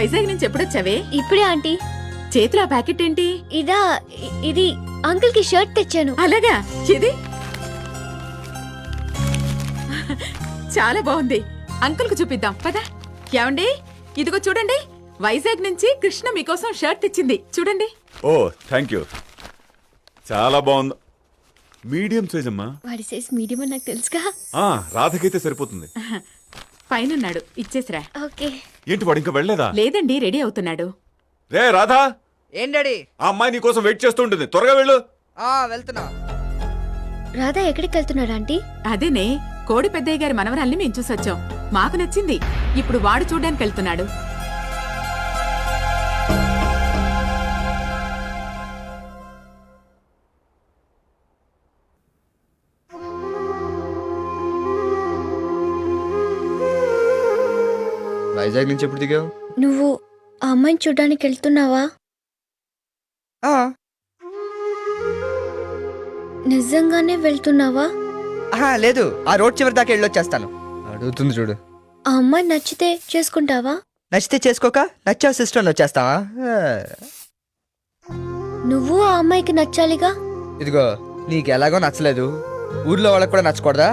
వైజాగ్ నుంచి ఎప్పుడొచ్చావే? ఇప్పుడే ఆంటీ. చేతిలో ఆ ప్యాకెట్ ఏంటి? ఇది అంకుల్ కి షర్ట్ తెచ్చాను. అలాగా, ఇది చాలా బాగుంది. అంకుల్ కు చూపిద్దాం పదా. ఏమండి, ఇదిగో చూడండి, వైజాగ్ నుంచి కృష్ణ మీకోసం షర్ట్ తెచ్చింది, చూడండి. ఓ థ్యాంక్ యూ, చాలా బాగుంది. మీడియం సైజ్ అమ్మా. వాడి సైజ్ మీడియం అని నాకు తెలుసుగా. రాధకైతే సరిపోతుంది. పైనున్నాడు, ఇచ్చేసిరా. ఓకే. ఏంటి వాడు ఇంకా వెళ్ళలేదా? లేదండి, రెడీ అవుతున్నాడు. రే రాధా, ఏం డాడీ? ఆ అమ్మాయి నీ కోసం వెయిట్ చేస్తూ ఉంటుంది, త్వరగా వెళ్ళు. వెళ్తున్నా. రాధా ఎక్కడికి వెళ్తున్నాడు ఆంటీ? అదేనే, కోడి పెద్దయ్య గారి మనవరాల్ని మేము చూసొచ్చాం, మాకు నచ్చింది. ఇప్పుడు వాడు చూడ్డానికి వెళ్తున్నాడు. వైజాగ్ నుంచి ఎప్పుడు దిగావు? నువ్వు ఆ అమ్మాయిని చూడ్డానికి వెళ్తున్నావా? నిజంగానే వెళ్తున్నావా? లేదు, ఆ రోడ్ చివరి దాకా వెళ్ళొచ్చేస్తాను. అడుగుతుంది చూడు. ఆ అమ్మాయి నచ్చితే చేసుకుంటావా? నచ్చితే చేసుకోక, నచ్చావు సిస్టర్ వచ్చేస్తావా? నువ్వు ఆ అమ్మాయికి నచ్చాలిగా. ఇదిగో, నీకు ఎలాగో నచ్చలేదు, ఊర్లో వాళ్ళకి కూడా నచ్చకూడదా?